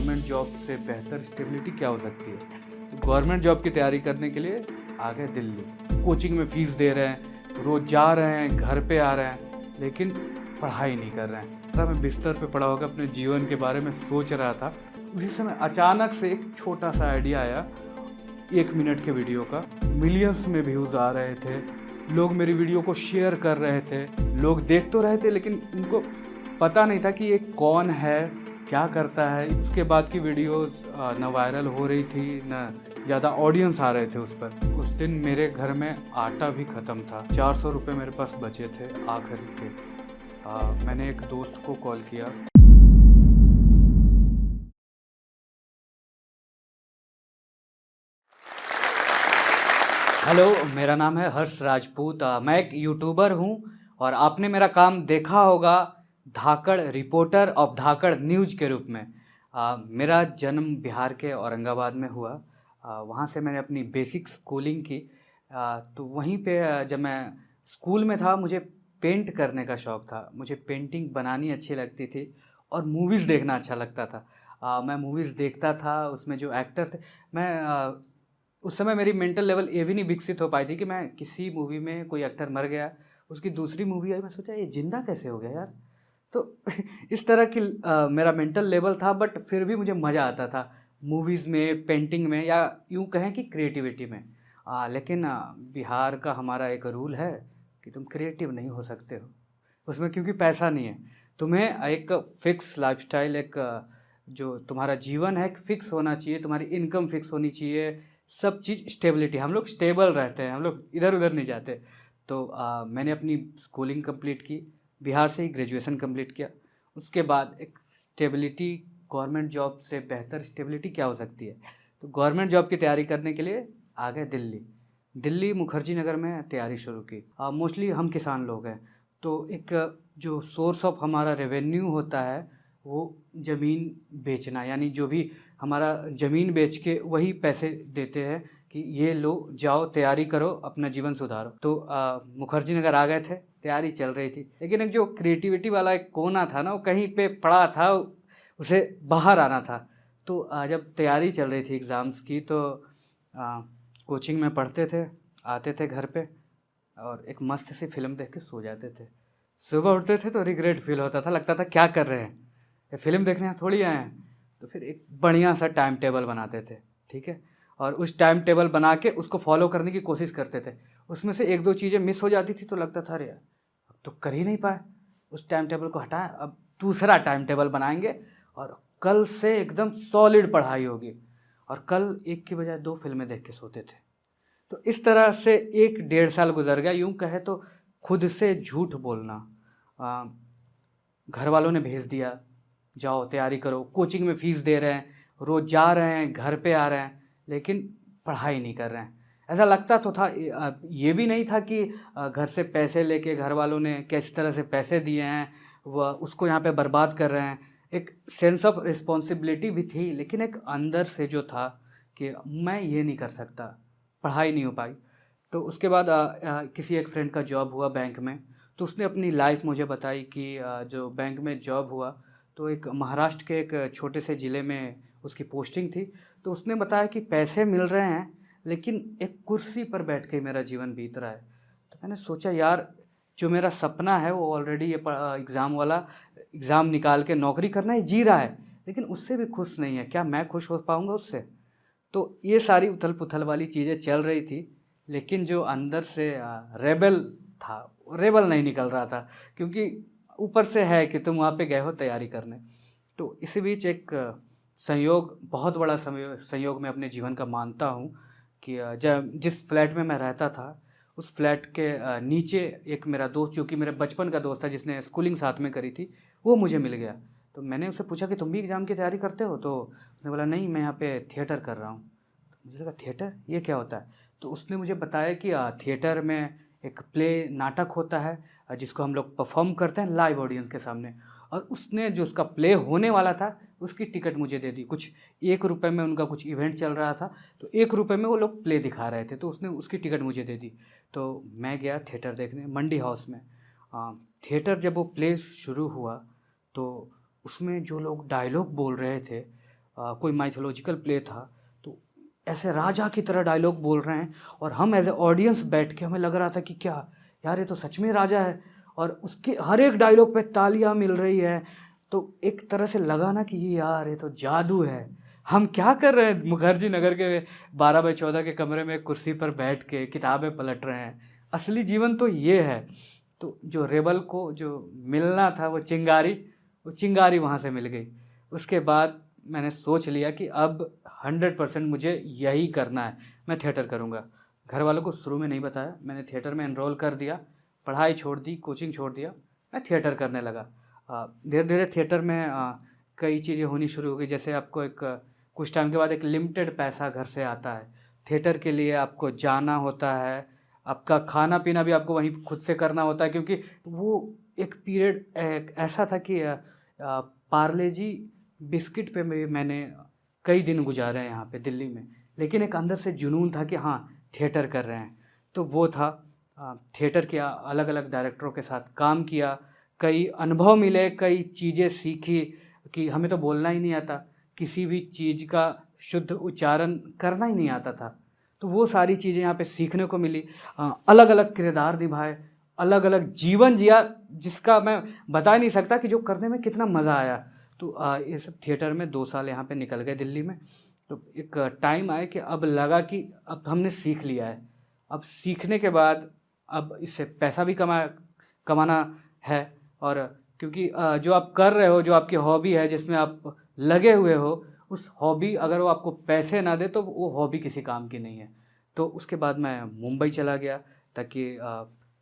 Government job से बेहतर stability क्या हो सकती है। तो गवर्नमेंट जॉब की तैयारी करने के लिए आ गए दिल्ली। कोचिंग में फ़ीस दे रहे हैं, रोज़ जा रहे हैं, घर पे आ रहे हैं, लेकिन पढ़ाई नहीं कर रहे हैं। तब मैं बिस्तर पे पड़ा होकर अपने जीवन के बारे में सोच रहा था। उसी समय अचानक से एक छोटा सा आइडिया आया, 1 मिनट के वीडियो का। मिलियंस में व्यूज़ आ रहे थे, लोग मेरी वीडियो को शेयर कर रहे थे, लोग देख तो रहे थे लेकिन उनको पता नहीं था कि ये कौन है, क्या करता है। उसके बाद की वीडियोस ना वायरल हो रही थी, ना ज़्यादा ऑडियंस आ रहे थे उस पर। उस दिन मेरे घर में आटा भी ख़त्म था, 400 रुपये मेरे पास बचे थे आखिर के। मैंने एक दोस्त को कॉल किया। हेलो, मेरा नाम है हर्ष राजपूत। मैं एक यूट्यूबर हूँ और आपने मेरा काम देखा होगा धाकड़ रिपोर्टर ऑफ धाकड़ न्यूज़ के रूप में। मेरा जन्म बिहार के औरंगाबाद में हुआ। वहाँ से मैंने अपनी बेसिक स्कूलिंग की। तो वहीं पे जब मैं स्कूल में था, मुझे पेंट करने का शौक़ था। मुझे पेंटिंग बनानी अच्छी लगती थी और मूवीज़ देखना अच्छा लगता था। मैं मूवीज़ देखता था, उसमें जो एक्टर थे, मैं उस समय मेरी मेंटल लेवल ये भी नहीं विकसित हो पाई थी कि मैं किसी मूवी में कोई एक्टर मर गया, उसकी दूसरी मूवी आई, मैं सोचा ये जिंदा कैसे हो गया यार। तो इस तरह की मेरा मेंटल लेवल था, बट फिर भी मुझे मज़ा आता था मूवीज़ में, पेंटिंग में, या यूँ कहें कि क्रिएटिविटी में। लेकिन बिहार का हमारा एक रूल है कि तुम क्रिएटिव नहीं हो सकते हो उसमें, क्योंकि पैसा नहीं है। तुम्हें एक फ़िक्स लाइफ़स्टाइल, एक जो तुम्हारा जीवन है, एक फ़िक्स होना चाहिए, तुम्हारी इनकम फ़िक्स होनी चाहिए, सब चीज़ स्टेबिलिटी। हम लोग स्टेबल रहते हैं, हम लोग इधर उधर नहीं जाते। तो मैंने अपनी स्कूलिंग कंप्लीट की, बिहार से ही ग्रेजुएशन कंप्लीट किया। उसके बाद एक स्टेबिलिटी, गवर्नमेंट जॉब से बेहतर स्टेबिलिटी क्या हो सकती है। तो गवर्नमेंट जॉब की तैयारी करने के लिए आ गए दिल्ली मुखर्जी नगर में तैयारी शुरू की। मोस्टली हम किसान लोग हैं, तो एक जो सोर्स ऑफ हमारा रेवेन्यू होता है वो ज़मीन बेचना, यानी जो भी हमारा ज़मीन बेच के वही पैसे देते हैं कि ये लो, जाओ तैयारी करो, अपना जीवन सुधारो। तो मुखर्जी नगर आ गए थे, तैयारी चल रही थी, लेकिन एक जो क्रिएटिविटी वाला एक कोना था ना, वो कहीं पे पड़ा था, उसे बाहर आना था। तो जब तैयारी चल रही थी एग्ज़ाम्स की, तो कोचिंग में पढ़ते थे, आते थे घर पे और एक मस्त सी फिल्म देख के सो जाते थे। सुबह उठते थे तो रिग्रेट फील होता था, लगता था क्या कर रहे हैं, ये फिल्म देखने यहाँ थोड़ी आए हैं। तो फिर एक बढ़िया सा टाइम टेबल बनाते थे, ठीक है, और उस टाइम टेबल बना के उसको फॉलो करने की कोशिश करते थे। उसमें से 1-2 चीज़ें मिस हो जाती थी तो लगता था अरे यार, अब तो कर ही नहीं पाए। उस टाइम टेबल को हटाएं, अब दूसरा टाइम टेबल बनाएंगे और कल से एकदम सॉलिड पढ़ाई होगी। और कल एक की बजाय 2 फिल्में देख के सोते थे। तो इस तरह से 1 डेढ़ साल गुजर गया। यूँ कहे तो खुद से झूठ बोलना। घर वालों ने भेज दिया, जाओ तैयारी करो, कोचिंग में फ़ीस दे रहे हैं, रोज़ जा रहे हैं, घर पे आ रहे हैं, लेकिन पढ़ाई नहीं कर रहे हैं। ऐसा लगता तो था, ये भी नहीं था कि घर से पैसे लेके घर वालों ने किस तरह से पैसे दिए हैं, वह उसको यहाँ पे बर्बाद कर रहे हैं। एक सेंस ऑफ रिस्पॉन्सिबिलिटी भी थी, लेकिन एक अंदर से जो था कि मैं ये नहीं कर सकता, पढ़ाई नहीं हो पाई। तो उसके बाद किसी एक फ्रेंड का जॉब हुआ बैंक में, तो उसने अपनी लाइफ मुझे बताई कि जो बैंक में जॉब हुआ तो एक महाराष्ट्र के एक छोटे से ज़िले में उसकी पोस्टिंग थी। तो उसने बताया कि पैसे मिल रहे हैं, लेकिन एक कुर्सी पर बैठ के मेरा जीवन बीत रहा है। तो मैंने सोचा यार, जो मेरा सपना है वो ऑलरेडी ये एग्ज़ाम वाला एग्ज़ाम निकाल के नौकरी करना ही जी रहा है, लेकिन उससे भी खुश नहीं है, क्या मैं खुश हो पाऊँगा उससे। तो ये सारी उथल पुथल वाली चीज़ें चल रही थी, लेकिन जो अंदर से रेबेल था, रेबेल नहीं निकल रहा था, क्योंकि ऊपर से है कि तुम वहाँ पे गए हो तैयारी करने। तो इसी बीच एक संयोग, बहुत बड़ा संयोग मैं अपने जीवन का मानता हूँ कि जब जिस फ्लैट में मैं रहता था, उस फ्लैट के नीचे एक मेरा दोस्त, जो कि मेरे बचपन का दोस्त था, जिसने स्कूलिंग साथ में करी थी, वो मुझे मिल गया। तो मैंने उससे पूछा कि तुम भी एग्ज़ाम की तैयारी करते हो? तो उसने बोला नहीं, मैं यहाँ पे थिएटर कर रहा हूँ। तो मुझे लगा थिएटर, ये क्या होता है? तो उसने मुझे बताया कि थिएटर में एक प्ले नाटक होता है, जिसको हम लोग परफॉर्म करते हैं लाइव ऑडियंस के सामने। और उसने जो उसका प्ले होने वाला था, उसकी टिकट मुझे दे दी। कुछ 1 रुपये में उनका कुछ इवेंट चल रहा था, तो 1 रुपये में वो लोग प्ले दिखा रहे थे, तो उसने उसकी टिकट मुझे दे दी। तो मैं गया थिएटर देखने मंडी हाउस में। थिएटर जब वो प्ले शुरू हुआ, तो उसमें जो लोग डायलॉग बोल रहे थे, कोई माइथोलॉजिकल प्ले था, तो ऐसे राजा की तरह डायलॉग बोल रहे हैं और हम एज ए ऑडियंस बैठ के हमें लग रहा था कि क्या यार, ये तो सच में राजा है, और उसके हर एक डायलॉग पे तालियां मिल रही है। तो एक तरह से लगा ना कि ये यार, ये तो जादू है। हम क्या कर रहे हैं मुखर्जी नगर के 12x14 के कमरे में कुर्सी पर बैठ के किताबें पलट रहे हैं। असली जीवन तो ये है। तो जो रेबल को जो मिलना था वो चिंगारी वहाँ से मिल गई। उसके बाद मैंने सोच लिया कि अब 100% मुझे यही करना है, मैं थिएटर करूँगा। घर वालों को शुरू में नहीं बताया, मैंने थिएटर में एनरोल कर दिया, पढ़ाई छोड़ दी, कोचिंग छोड़ दिया, मैं थिएटर करने लगा। धीरे धीरे थिएटर में कई चीज़ें होनी शुरू हो गई। जैसे आपको कुछ टाइम के बाद एक लिमिटेड पैसा घर से आता है, थिएटर के लिए आपको जाना होता है, आपका खाना पीना भी आपको वहीं खुद से करना होता है, क्योंकि वो एक पीरियड ऐसा था कि पार्ले जी बिस्किट पे मैंने कई दिन गुजारे हैं यहाँ पे दिल्ली में, लेकिन एक अंदर से जुनून था कि हाँ, थिएटर कर रहे हैं। तो वो था, थिएटर किया, अलग अलग डायरेक्टरों के साथ काम किया, कई अनुभव मिले, कई चीज़ें सीखी कि हमें तो बोलना ही नहीं आता, किसी भी चीज़ का शुद्ध उच्चारण करना ही नहीं आता था। तो वो सारी चीज़ें यहाँ पे सीखने को मिली। अलग अलग किरदार निभाए, अलग अलग जीवन जिया, जिसका मैं बता नहीं सकता कि जो करने में कितना मज़ा आया। तो ये सब थिएटर में 2 साल यहाँ पे निकल गए दिल्ली में। तो एक टाइम आया कि अब लगा कि अब हमने सीख लिया है। अब सीखने के बाद अब इससे पैसा भी कमाना है, और क्योंकि जो आप कर रहे हो, जो आपकी हॉबी है, जिसमें आप लगे हुए हो, उस हॉबी अगर वो आपको पैसे ना दे तो वो हॉबी किसी काम की नहीं है। तो उसके बाद मैं मुंबई चला गया ताकि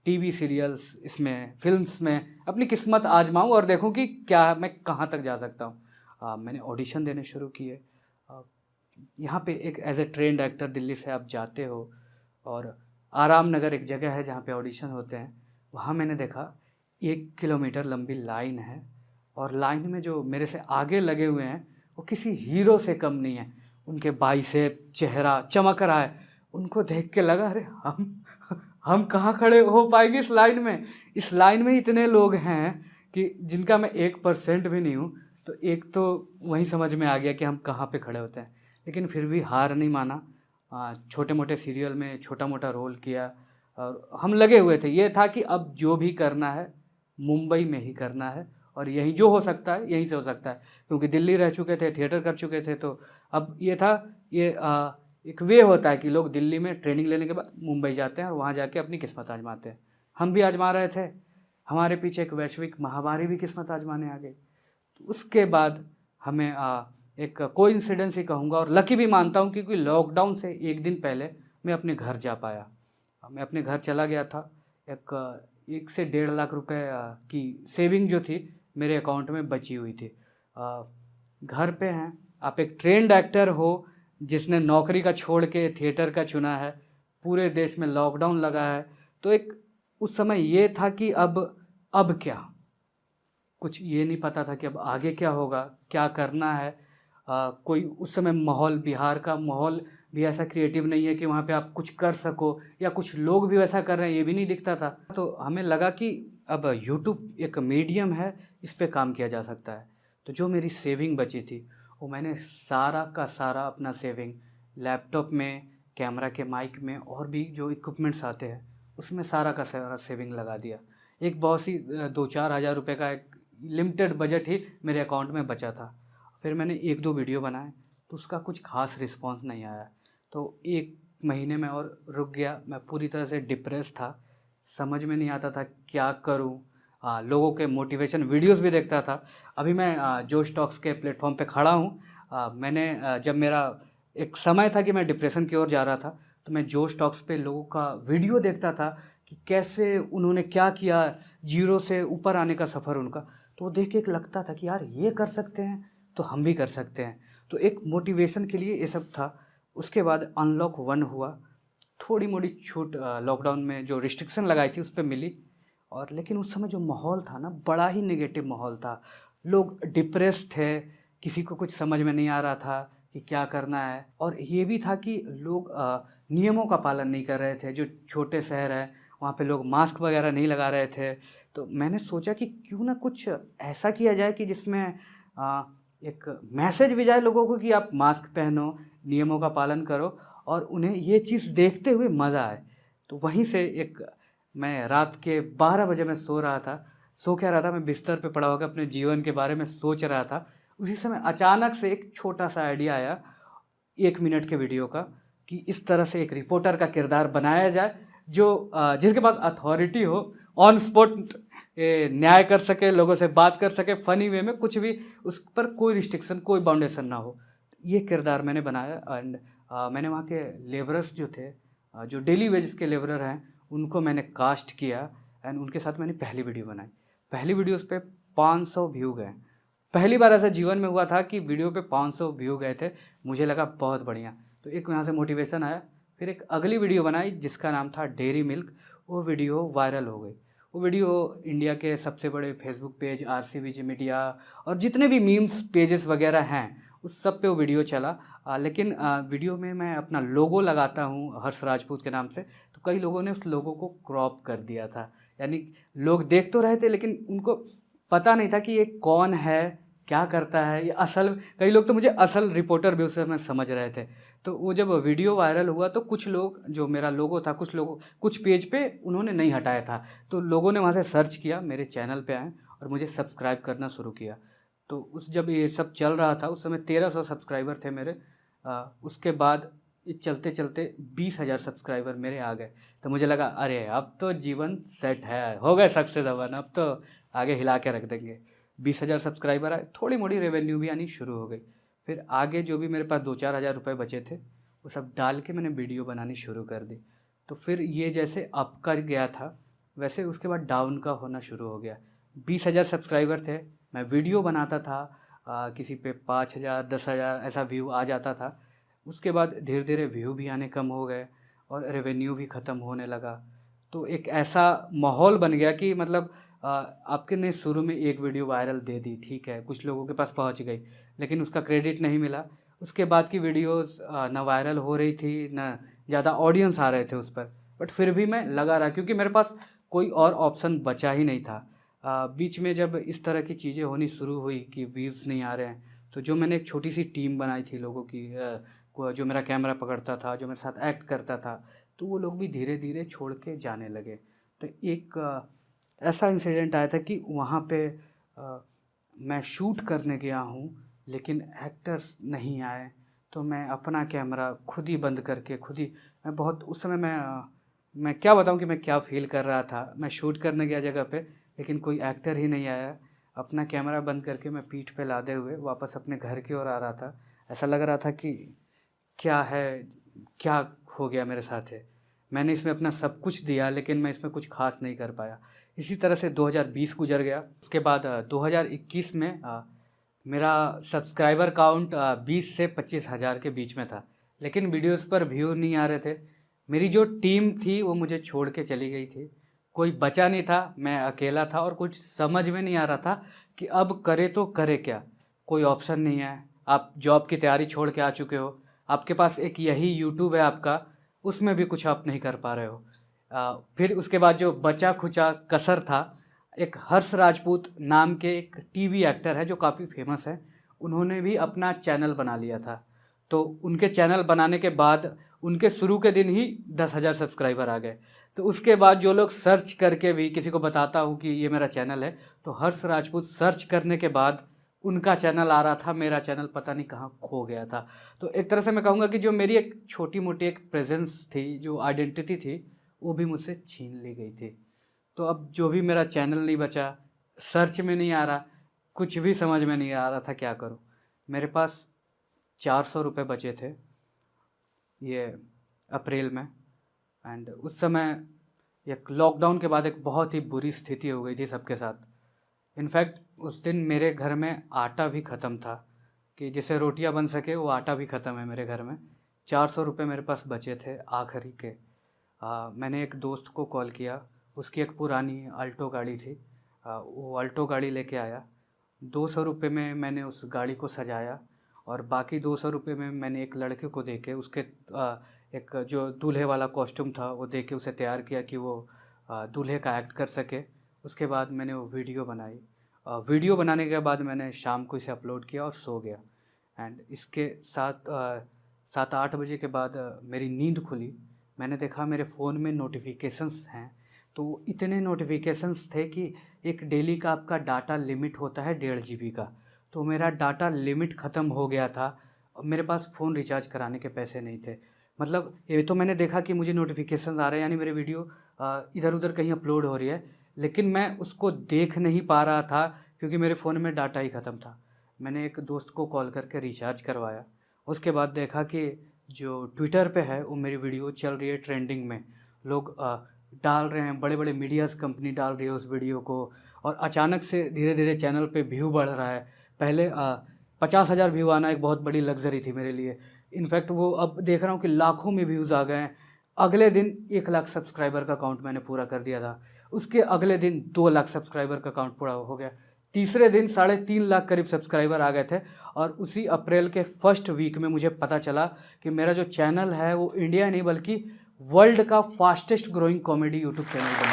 टीवी सीरियल्स, इसमें फिल्म्स में अपनी किस्मत आजमाऊं और देखूं कि क्या मैं कहाँ तक जा सकता हूं। मैंने ऑडिशन देने शुरू किए। यहाँ पे एक as a trained actor Delhi से आप जाते हो, और आराम नगर एक जगह है जहाँ पे ऑडिशन होते हैं। वहाँ मैंने देखा 1 किलोमीटर लंबी लाइन है, और लाइन में जो मेरे से आगे लगे हुए हैं वो किसी हीरो से कम नहीं है। उनके बाइसेप, चेहरा चमक रहा है। उनको देख के लगा, अरे हम कहाँ खड़े हो पाएंगे इस लाइन में। इस लाइन में इतने लोग हैं कि जिनका मैं 1% भी नहीं हूँ। तो एक तो वहीं समझ में आ गया कि हम कहाँ पे खड़े होते हैं, लेकिन फिर भी हार नहीं माना। छोटे मोटे सीरियल में छोटा मोटा रोल किया, और हम लगे हुए थे। ये था कि अब जो भी करना है मुंबई में ही करना है, और यहीं जो हो सकता है यहीं से हो सकता है, क्योंकि दिल्ली रह चुके थे, थिएटर कर चुके थे। तो अब ये था, ये एक वे होता है कि लोग दिल्ली में ट्रेनिंग लेने के बाद मुंबई जाते हैं और वहाँ जाके अपनी किस्मत आजमाते हैं। हम भी आजमा रहे थे। हमारे पीछे एक वैश्विक महामारी भी किस्मत आजमाने आ गई। तो उसके बाद हमें एक कोइंसिडेंस ही कहूँगा, और लकी भी मानता हूँ, क्योंकि लॉकडाउन से 1 दिन पहले मैं अपने घर जा पाया। मैं अपने घर चला गया था। 1 से 1.5 लाख रुपए की सेविंग जो थी मेरे अकाउंट में बची हुई थी। घर पे हैं, आप एक ट्रेंड एक्टर हो जिसने नौकरी का छोड़ के थिएटर का चुना है, पूरे देश में लॉकडाउन लगा है। तो एक उस समय ये था कि अब क्या, कुछ ये नहीं पता था कि अब आगे क्या होगा, क्या करना है। कोई उस समय माहौल, बिहार का माहौल भी ऐसा क्रिएटिव नहीं है कि वहाँ पे आप कुछ कर सको, या कुछ लोग भी वैसा कर रहे हैं ये भी नहीं दिखता था। तो हमें लगा कि अब यूट्यूब एक मीडियम है, इस पे काम किया जा सकता है। तो जो मेरी सेविंग बची थी वो मैंने सारा का सारा अपना सेविंग लैपटॉप में, कैमरा के माइक में, और भी जो इक्विपमेंट्स आते हैं उसमें सारा का सारा सेविंग लगा दिया। एक बहुत सी 2-4 हज़ार रुपये का एक लिमिटेड बजट ही मेरे अकाउंट में बचा था। फिर मैंने 1-2 वीडियो बनाए, तो उसका कुछ खास रिस्पांस नहीं आया। तो 1 महीने में और रुक गया। मैं पूरी तरह से डिप्रेस था, समझ में नहीं आता था क्या करूं। लोगों के मोटिवेशन वीडियोस भी देखता था। अभी मैं जोश टॉक्स के प्लेटफॉर्म पे खड़ा हूं। मैंने जब मेरा एक समय था कि मैं डिप्रेशन की ओर जा रहा था, तो मैं जोश टॉक्स पे लोगों का वीडियो देखता था कि कैसे उन्होंने क्या किया, जीरो से ऊपर आने का सफ़र उनका। तो वो देख के एक लगता था कि यार ये कर सकते हैं तो हम भी कर सकते हैं। तो एक मोटिवेशन के लिए ये सब था। उसके बाद अनलॉक 1 हुआ, थोड़ी मोड़ी छूट लॉकडाउन में जो रिस्ट्रिक्शन लगाई थी उस पर मिली। और लेकिन उस समय जो माहौल था ना, बड़ा ही नेगेटिव माहौल था। लोग डिप्रेस थे, किसी को कुछ समझ में नहीं आ रहा था कि क्या करना है। और ये भी था कि लोग नियमों का पालन नहीं कर रहे थे। जो छोटे शहर हैं वहाँ पे लोग मास्क वगैरह नहीं लगा रहे थे। तो मैंने सोचा कि क्यों ना कुछ ऐसा किया जाए कि जिसमें एक मैसेज भी जाए लोगों को कि आप मास्क पहनो, नियमों का पालन करो और उन्हें ये चीज़ देखते हुए मज़ा आए। तो वहीं से एक मैं रात के 12 बजे मैं सो रहा था, सो क्या रहा था, मैं बिस्तर पे पड़ा होकर अपने जीवन के बारे में सोच रहा था। उसी समय अचानक से एक छोटा-सा आइडिया आया 1 मिनट के वीडियो का कि इस तरह से एक रिपोर्टर का किरदार बनाया जाए जो जिसके पास अथॉरिटी हो, ऑन स्पॉट न्याय कर सके, लोगों से बात कर सके फ़नी वे में, कुछ भी उस पर कोई रिस्ट्रिक्शन, कोई बाउंडेशन ना हो। ये किरदार मैंने बनाया एंड मैंने वहाँ के लेबरर्स जो थे, जो डेली वेजेस के लेबरर हैं, उनको मैंने कास्ट किया एंड उनके साथ मैंने पहली वीडियो बनाई। पहली वीडियोज़ पे 500 व्यू गए। पहली बार ऐसा जीवन में हुआ था कि वीडियो पे 500 व्यू गए थे। मुझे लगा बहुत बढ़िया, तो एक यहाँ से मोटिवेशन आया। फिर एक अगली वीडियो बनाई जिसका नाम था डेयरी मिल्क। वो वीडियो वायरल हो गई। वो वीडियो इंडिया के सबसे बड़े फेसबुक पेज, आरसीबीजी मीडिया और जितने भी मीम्स पेजेस वगैरह हैं उस सब पे वो वीडियो चला। लेकिन वीडियो में मैं अपना लोगो लगाता हूँ हर्ष राजपूत के नाम से, तो कई लोगों ने उस लोगो को क्रॉप कर दिया था। यानी लोग देख तो रहे थे लेकिन उनको पता नहीं था कि ये कौन है, क्या करता है, ये असल, कई लोग तो मुझे असल रिपोर्टर भी उस समय समझ रहे थे। तो वो जब वीडियो वायरल हुआ तो कुछ लोग, जो मेरा लोगो था, कुछ पेज पे उन्होंने नहीं हटाया था, तो लोगों ने वहाँ से सर्च किया, मेरे चैनल पे आए और मुझे सब्सक्राइब करना शुरू किया। तो उस जब ये सब चल रहा था उस समय 1300 सब्सक्राइबर थे मेरे। उसके बाद ये चलते चलते 20,000 सब्सक्राइबर मेरे आ गए। तो मुझे लगा अरे अब तो जीवन सेट है, हो गए सक्सेस अपन, अब तो आगे हिला के रख देंगे। 20,000 सब्सक्राइबर आए, थोड़ी मोड़ी रेवेन्यू भी आनी शुरू हो गई। फिर आगे जो भी मेरे पास 2-4 हज़ार रुपये बचे थे वो सब डाल के मैंने वीडियो बनानी शुरू कर दी। तो फिर ये जैसे अप का गया था वैसे उसके बाद डाउन का होना शुरू हो गया। 20,000 सब्सक्राइबर थे, मैं वीडियो बनाता था, किसी पे 5,000 10,000 ऐसा व्यू आ जाता था। उसके बाद धीरे धीरे व्यू भी आने कम हो गए और रेवेन्यू भी ख़त्म होने लगा। तो एक ऐसा माहौल बन गया कि मतलब आपके ने शुरू में एक वीडियो वायरल दे दी, ठीक है, कुछ लोगों के पास पहुंच गई, लेकिन उसका क्रेडिट नहीं मिला। उसके बाद की वीडियोस ना वायरल हो रही थी, ना ज़्यादा ऑडियंस आ रहे थे उस पर, बट फिर भी मैं लगा रहा क्योंकि मेरे पास कोई और ऑप्शन बचा ही नहीं था। बीच में जब इस तरह की चीज़ें होनी शुरू हुई कि व्यूज़ नहीं आ रहे हैं, तो जो मैंने एक छोटी सी टीम बनाई थी लोगों की, जो मेरा कैमरा पकड़ता था, जो मेरे साथ एक्ट करता था, तो वो लोग भी धीरे धीरे छोड़ के जाने लगे। तो एक ऐसा इंसिडेंट आया था कि वहाँ पे मैं शूट करने गया हूँ लेकिन एक्टर्स नहीं आए, तो मैं अपना कैमरा खुद ही बंद करके खुद ही, मैं बहुत उस समय मैं क्या बताऊँ कि मैं क्या फ़ील कर रहा था। मैं शूट करने गया जगह पे लेकिन कोई एक्टर ही नहीं आया। अपना कैमरा बंद करके मैं पीठ पे लादे हुए वापस अपने घर की ओर आ रहा था। ऐसा लग रहा था कि क्या है, क्या हो गया मेरे साथ है। मैंने इसमें अपना सब कुछ दिया लेकिन मैं इसमें कुछ ख़ास नहीं कर पाया। इसी तरह से 2020 गुजर गया। उसके बाद 2021 में मेरा सब्सक्राइबर काउंट 20 से 25,000 के बीच में था, लेकिन वीडियोस पर व्यू नहीं आ रहे थे। मेरी जो टीम थी वो मुझे छोड़ के चली गई थी, कोई बचा नहीं था, मैं अकेला था और कुछ समझ में नहीं आ रहा था कि अब करे तो करे क्या। कोई ऑप्शन नहीं है, आप जॉब की तैयारी छोड़ के आ चुके हो, आपके पास एक यही यूट्यूब है आपका, उसमें भी कुछ आप नहीं कर पा रहे हो। फिर उसके बाद जो बचा खुचा कसर था, एक हर्ष राजपूत नाम के एक टीवी एक्टर है जो काफ़ी फेमस है, उन्होंने भी अपना चैनल बना लिया था। तो उनके चैनल बनाने के बाद उनके शुरू के दिन ही 10,000 सब्सक्राइबर आ गए। तो उसके बाद जो लोग सर्च करके भी किसी को बताता हूँ कि ये मेरा चैनल है, तो हर्ष राजपूत सर्च करने के बाद उनका चैनल आ रहा था, मेरा चैनल पता नहीं कहाँ खो गया था। तो एक तरह से मैं कहूँगा कि जो मेरी एक छोटी मोटी एक प्रेजेंस थी, जो आइडेंटिटी थी, वो भी मुझसे छीन ली गई थी। तो अब जो भी मेरा चैनल नहीं बचा, सर्च में नहीं आ रहा, कुछ भी समझ में नहीं आ रहा था क्या करूं। मेरे पास 400 रुपये बचे थे ये अप्रैल में, एंड उस समय एक लॉकडाउन के बाद एक बहुत ही बुरी स्थिति हो गई थी सबके साथ। इनफैक्ट उस दिन मेरे घर में आटा भी ख़त्म था, कि जिससे रोटियां बन सके वो आटा भी ख़त्म है मेरे घर में। 400 रुपये मेरे पास बचे थे आखिरी के। मैंने एक दोस्त को कॉल किया, उसकी एक पुरानी अल्टो गाड़ी थी, वो अल्टो गाड़ी लेके आया। 200 रुपये में मैंने उस गाड़ी को सजाया और बाकी 200 रुपये में मैंने एक लड़के को दे के उसके एक जो दूल्हे वाला कॉस्ट्यूम था वो दे के उसे तैयार किया कि वो दूल्हे का एक्ट कर सके। उसके बाद मैंने वो वीडियो बनाई वीडियो बनाने के बाद मैंने शाम को इसे अपलोड किया और सो गया। एंड इसके 7-8 बजे के बाद मेरी नींद खुली। मैंने देखा मेरे फ़ोन में नोटिफिकेशंस हैं, तो इतने नोटिफिकेशंस थे कि एक डेली का आपका डाटा लिमिट होता है 1.5 GB का, तो मेरा डाटा लिमिट ख़त्म हो गया था और मेरे पास फ़ोन रिचार्ज कराने के पैसे नहीं थे। मतलब ये तो मैंने देखा कि मुझे नोटिफिकेशन आ रहे हैं, यानी मेरी वीडियो इधर उधर कहीं अपलोड हो रही है, लेकिन मैं उसको देख नहीं पा रहा था क्योंकि मेरे फ़ोन में डाटा ही ख़त्म था। मैंने एक दोस्त को कॉल करके रिचार्ज करवाया। उसके बाद देखा कि जो ट्विटर पे है वो मेरी वीडियो चल रही है ट्रेंडिंग में, लोग डाल रहे हैं, बड़े बड़े मीडियाज़ कंपनी डाल रही है उस वीडियो को, और अचानक से धीरे धीरे चैनल पे व्यू बढ़ रहा है। पहले 50,000 व्यू आना एक बहुत बड़ी लग्जरी थी मेरे लिए। इनफैक्ट वो अब देख रहा हूँ कि लाखों में व्यूज़ आ गए हैं। अगले दिन 1 लाख सब्सक्राइबर का काउंट मैंने पूरा कर दिया था। उसके अगले दिन 2 लाख सब्सक्राइबर का काउंट पूरा हो गया। तीसरे दिन 3.5 लाख करीब सब्सक्राइबर आ गए थे। और उसी अप्रैल के फर्स्ट वीक में मुझे पता चला कि मेरा जो चैनल है वो इंडिया नहीं बल्कि वर्ल्ड का fastest growing comedy YouTube channel बना।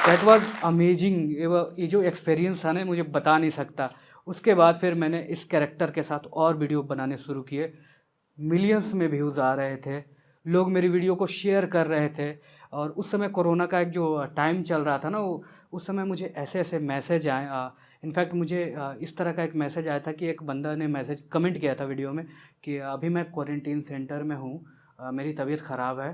That was amazing. ये जो एक्सपीरियंस था ना, मुझे बता नहीं सकता। उसके बाद फिर मैंने इस कैरेक्टर के साथ और वीडियो बनाने शुरू किए। मिलियंस में व्यूज़ आ रहे थे, लोग मेरी वीडियो को शेयर कर रहे थे। और उस समय कोरोना का एक जो टाइम चल रहा था ना, वो उस समय मुझे ऐसे ऐसे मैसेज आए। इनफैक्ट मुझे इस तरह का एक मैसेज आया था कि एक बंदा ने मैसेज कमेंट किया था वीडियो में कि अभी मैं क्वारंटीन सेंटर में हूँ, मेरी तबीयत ख़राब है,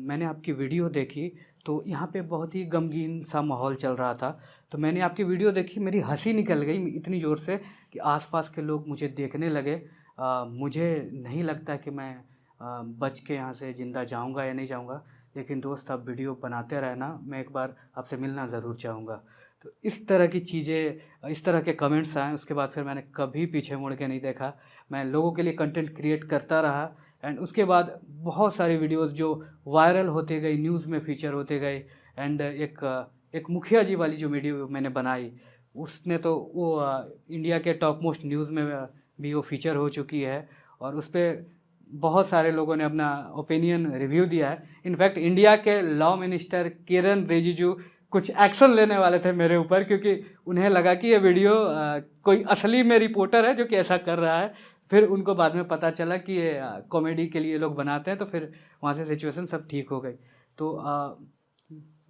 मैंने आपकी वीडियो देखी तो यहाँ पे बहुत ही गमगीन सा माहौल चल रहा था, तो मैंने आपकी वीडियो देखी, मेरी हंसी निकल गई इतनी ज़ोर से कि आसपास के लोग मुझे देखने लगे। मुझे नहीं लगता कि मैं बच के यहाँ से ज़िंदा जाऊँगा या नहीं जाऊँगा, लेकिन दोस्त आप वीडियो बनाते रहना, मैं एक बार आपसे मिलना ज़रूर चाहूँगा। तो इस तरह की चीज़ें, इस तरह के कमेंट्स आए। उसके बाद फिर मैंने कभी पीछे मुड़ के नहीं देखा, मैं लोगों के लिए कंटेंट क्रिएट करता रहा। एंड उसके बाद बहुत सारी वीडियोस जो वायरल होते गई, न्यूज़ में फीचर होते गए। एंड एक मुखिया जी वाली जो वीडियो मैंने बनाई, उसने तो वो इंडिया के टॉप मोस्ट न्यूज़ में भी वो फीचर हो चुकी है, और उस पर बहुत सारे लोगों ने अपना ओपिनियन रिव्यू दिया है। इनफैक्ट इंडिया के लॉ मिनिस्टर किरण रिजिजू कुछ एक्शन लेने वाले थे मेरे ऊपर, क्योंकि उन्हें लगा कि ये वीडियो कोई असली में रिपोर्टर है जो कि ऐसा कर रहा है। फिर उनको बाद में पता चला कि ये कॉमेडी के लिए लोग बनाते हैं, तो फिर वहाँ से सिचुएशन सब ठीक हो गई। तो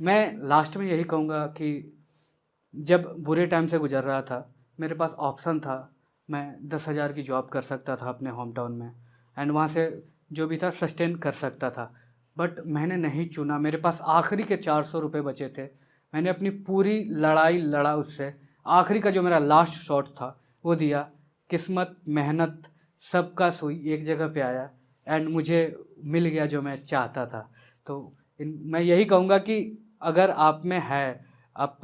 मैं लास्ट में यही कहूँगा कि जब बुरे टाइम से गुजर रहा था, मेरे पास ऑप्शन था, मैं 10,000 की जॉब कर सकता था अपने होम टाउन में, एंड वहाँ से जो भी था सस्टेन कर सकता था, बट मैंने नहीं चुना। मेरे पास आखिरी के 400 रुपये बचे थे, मैंने अपनी पूरी लड़ाई लड़ा उससे। आखिरी का जो मेरा लास्ट शॉट था वो दिया। किस्मत, मेहनत, सबका सुई एक जगह पे आया एंड मुझे मिल गया जो मैं चाहता था। तो मैं यही कहूँगा कि अगर आप में है, आप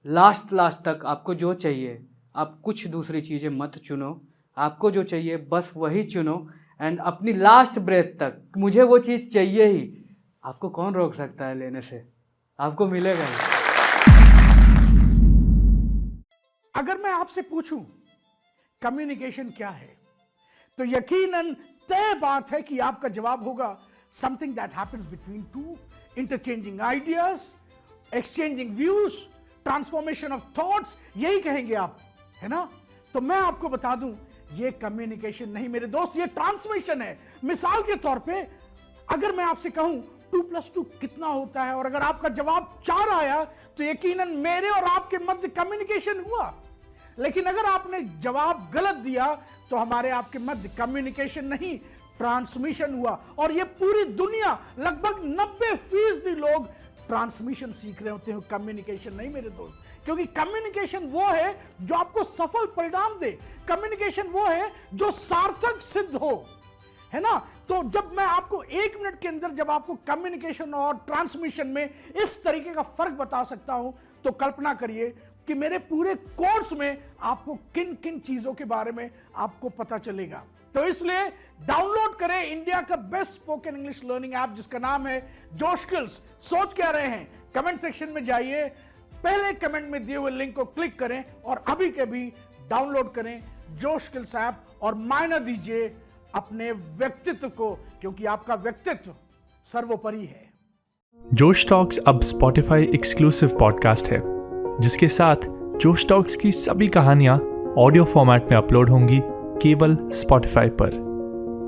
लास्ट तक आपको जो चाहिए, आप कुछ दूसरी चीज़ें मत चुनो, आपको जो चाहिए बस वही चुनो। एंड अपनी लास्ट ब्रेथ तक मुझे वो चीज़ चाहिए ही, आपको कौन रोक सकता है लेने से, आपको मिलेगा ही। अगर मैं आपसे पूछूं कम्युनिकेशन क्या है, तो यकीनन तय बात है कि आपका जवाब होगा something that happens between two, interchanging ideas, exchanging views, transformation of thoughts, यही कहेंगे आप, है ना? तो मैं आपको बता दूं, ये कम्युनिकेशन नहीं मेरे दोस्त, ये ट्रांसमिशन है। मिसाल के तौर पे अगर मैं आपसे कहूं 2+2 कितना होता है, और अगर आपका जवाब 4 आया, तो यकीनन मेरे और आपके मध्य कम्युनिकेशन हुआ। लेकिन अगर आपने जवाब गलत दिया, तो हमारे आपके मध्य कम्युनिकेशन नहीं, ट्रांसमिशन हुआ। और ये पूरी दुनिया, लगभग 90% लोग ट्रांसमिशन सीख रहे होते हैं, कम्युनिकेशन नहीं मेरे दोस्त। क्योंकि कम्युनिकेशन वो है जो आपको सफल परिणाम दे, कम्युनिकेशन वो है जो सार्थक सिद्ध हो, है ना? तो जब मैं आपको 1 मिनट के अंदर जब आपको कम्युनिकेशन और ट्रांसमिशन में इस तरीके का फर्क बता सकता हूं, तो कल्पना करिए कि मेरे पूरे कोर्स में आपको किन किन चीजों के बारे में आपको पता चलेगा। तो इसलिए डाउनलोड करें इंडिया का best spoken English learning app, जिसका नाम है जोश स्किल्स। सोच क्या रहे हैं? कमेंट सेक्शन में जाइए, पहले कमेंट में दिए हुए लिंक को क्लिक करें और अभी के भी डाउनलोड करें जोश स्किल्स ऐप, और मायना दीजिए अपने व्यक्तित्व को, क्योंकि आपका व्यक्तित्व सर्वोपरि है। जोश टॉक्स अब स्पॉटिफाई एक्सक्लूसिव पॉडकास्ट है, जिसके साथ जोश टॉक्स की सभी कहानियाँ ऑडियो फॉर्मेट में अपलोड होंगी केवल स्पॉटिफाई पर।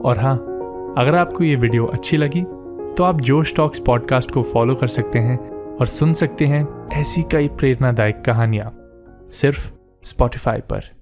और हाँ, अगर आपको ये वीडियो अच्छी लगी तो आप जोश टॉक्स पॉडकास्ट को फॉलो कर सकते हैं और सुन सकते हैं ऐसी कई प्रेरणादायक कहानियाँ सिर्फ स्पॉटिफाई पर।